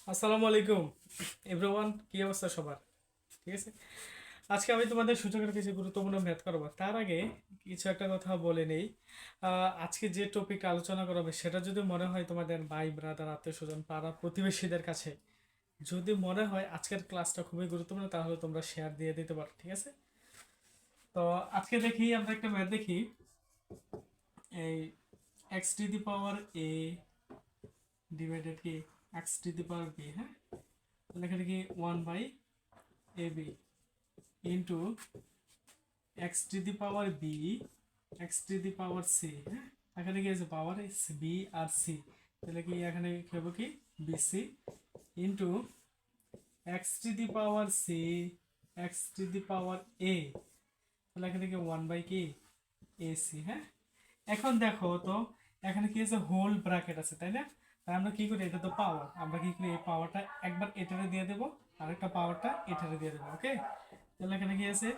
আসসালামু আলাইকুম এভরিওয়ান, কি অবস্থা সবার? ঠিক আছে। আজকে আমি তোমাদের সূচকের কিছু গুরুত্বপূর্ণ ম্যাথ করাবো। তার আগে কিছু একটা কথা বলে নেই। আজকে যে টপিক আলোচনা করা হবে সেটা যদি মনে হয় তোমাদের ভাই ব্রাদার আত্মীয় স্বজন পাড়া প্রতিবেশীদের কাছে, যদি মনে হয় আজকের ক্লাসটা খুবই গুরুত্বপূর্ণ, তাহলে তোমরা শেয়ার দিয়ে দিতে পারো। ঠিক আছে। তো আজকে দেখি আমরা একটা ম্যাথ দেখি। এই x to the power a divided কি x to the power b. হ্যাঁ, তাহলে এখানে কি 1/ab into x to the power b x to the power c. হ্যাঁ, এখানে কি আছে পাওয়ার বি আর সি, তাহলে কি এখানে হবে কি b c into x to the power c x to the power a, তাহলে এখানে কি 1/কি এসি। হ্যাঁ, এখন দেখো তো এখানে কি আছে হোল ব্র্যাকেট আছে, তাই না? তাই আমরা কি করি, এটা তো পাওয়ার, আমরা কি করি এই পাওয়ারটা একবার এটারে দিয়ে দেবো আর একটা পাওয়ারটা এটারে দিয়ে দেবো। ওকে, তাহলে এখানে কি আছে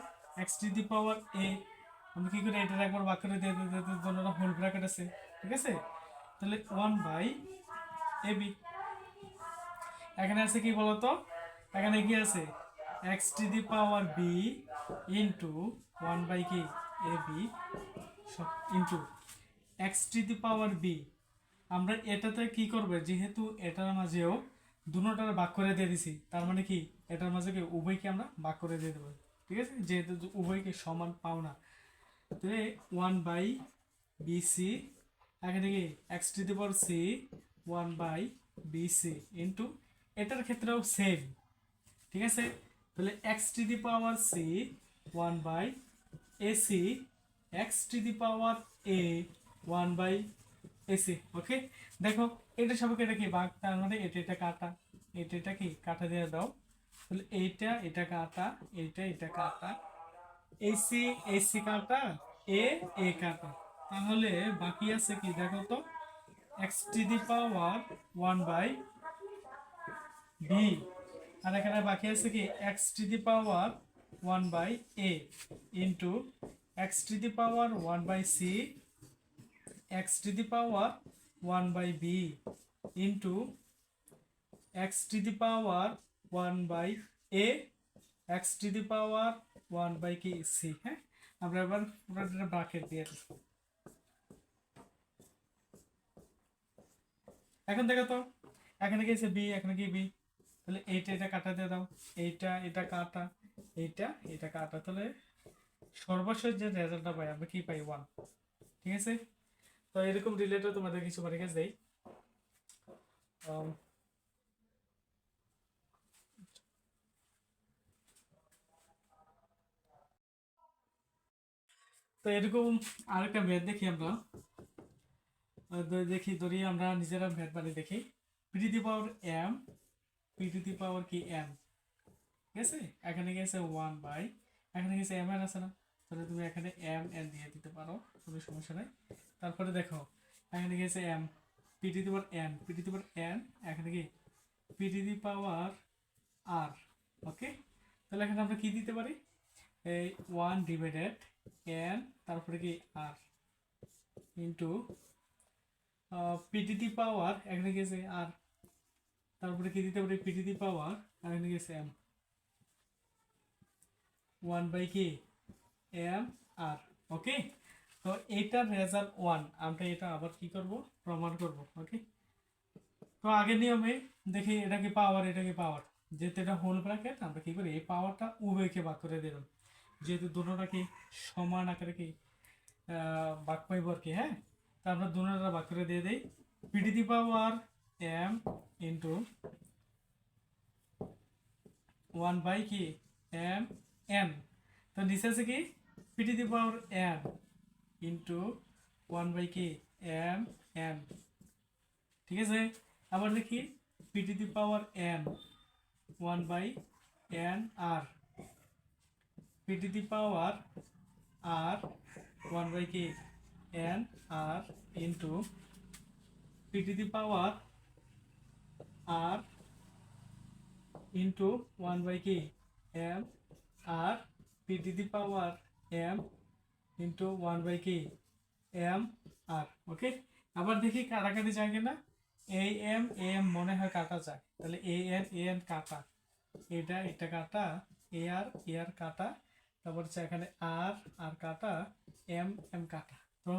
এক্স টু দি পাওয়ার এ, আমরা কি করি এটার একবার বাক করে দিয়ে দিতে দোনোটা হোল ব্র্যাকেট আছে। ঠিক আছে, তাহলে 1/ab। এখানে আছে কি বলতো, এখানে কি আছে x to the power b into 1/কি ab into x to the power b. আমরা এটাতে কি করবে, যেহেতু এটার মাঝেও দুটোটার ভাগ করে দিয়ে দিছি, তার মানে কি এটার মাঝে কি উভয়কে আমরা ভাগ করে দিয়ে দেবো। ঠিক আছে, যেহেতু উভয়কে সমান পাও না, তাহলে 1/bc, এখানে কি x to the power c 1/bc into এটার ক্ষেত্রেও সেম। ঠিক আছে, তাহলে x to the power c 1/ac x to the power a 1/ac। Okay, দেখো এটা সবকে এটা কি ভাগ, তার মানে এটা এটা কাটা, এটা কি কাটা দিয়ে দাও, তাহলে এইটা এটা কাটা, এটা কাটা, এসি এসি কাটা, এ এ কাটা, তাহলে বাকি আছে কি দেখো তো এক্স টু দি পাওয়ার 1/বি, আর এখানে বাকি আছে কি x to the power 1/এ into x to the power 1/সি x to the power 1/বি into x to the power 1/এ x to the power 1/কি C. হ্যাঁ, আমরা এবার পুরোটা ব্র্যাকেট দিয়ে দিই। এখন দেখো তো এখানে কি আছে বি, এখানে কি বি, তাহলে এইটা এটা কাটা দিয়ে দাও, এইটা এটা কাটা, এইটা এটা কাটা, তাহলে সর্বশেষ যে রেজাল্টটা পাই আমরা কি পাই 1। ঠিক আছে, তো এরকম রিলেটেড তোমাদের কিছু পরীক্ষা দেই। তো এরকম আরেকটা ম্যাথ দেখি আমরা। দেখি ধরি আমরা নিজেরা ম্যাথ বানিয়ে দেখি। P to the power m, p to the power কি এম। ঠিক আছে, এখানে গেছে 1/, এখানে গেছে এম এন আছে না, তাহলে তুমি এখানে এম এন দিয়ে দিতে পারো, কোনো সমস্যা নাই। তারপরে দেখো এখানে গেছে m, p to the power n, p to the power n, এখানে কি পি টু দি পাওয়ার আর। ওকে, তাহলে এখানে আমরা কি দিতে পারি, এই 1/n, তারপরে কি আর ইন্টু পি টু দি পাওয়ার, এখানে গেছে আর, তারপরে কি দিতে পারি পি টু দি পাওয়ার, এখানে গেছে এম 1/কি এম আর। ওকে, তো এটার রেজাল্ট 1, আমরা এটা আবার কি করব, প্রমাণ করব। ওকে, তো আগের নিয়মে দেখি এটা কি পাওয়ার, এটা কি পাওয়ার, যেহেতু এটা হোল ব্র্যাকেট আমরা কি করি এই পাওয়ারটা উভয়কে ভাগ করে দিলাম, যেহেতু দুটোটা কি সমান আকারে কি ভাগ পাইব আর কি। হ্যাঁ, তা আমরা দুটোটা ভাগ করে দিয়ে দেই, p to the power m into 1/কি এম এন, তো নিচে আছে কি p to the power n into 1/কি এম এন। ঠিক আছে, আবার দেখি p to the power n 1/n r, p to the power r 1/কি n r into p to the power r into 1/কি m r p to the power m into 1/কি m r. Okay, আবার দেখি কাটাকাটি যায় কিনা, A M মনে হয় কাটা যায়, তাহলে এ এন কাটা, এটা কাটা, এ আর কাটা, তারপর হচ্ছে এখানে আর কাটা, এম কাটা। তো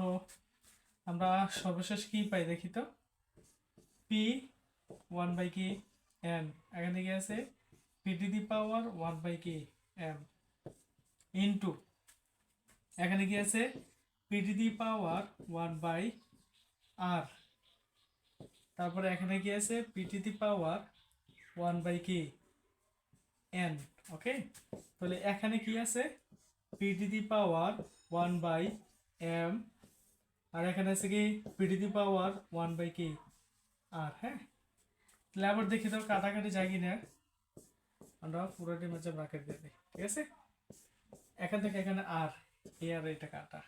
আমরা সর্বশেষ কি পাই দেখি তো, পি ওয়ান বাই কি এন, এখানে কি আছে p to the power one by কি এম ইন্টু এখানে কি আছে p to the power one by r, তারপরে এখানে কি আছে p to the power one by কি এন। ওকে, তাহলে এখানে কি আছে p to the power one by m, আর এখানে আছে কি p to the power one by কি আর। হ্যাঁ, তাহলে আবার দেখি তো কাটাকাটি যায় কিনা, আমরা পুরোটি মাঝে ব্র্যাকেট দিয়ে দিই, ঠিক আছে। এখান থেকে এখানে আর, আর এটা কাটা,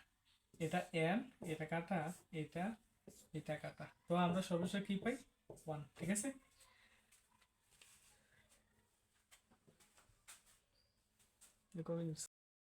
এটা এন, এটা কাটা, এটা এটা কাটা, তো আমরা সর্বশেষ কি পাই ওয়ান, ঠিক আছে।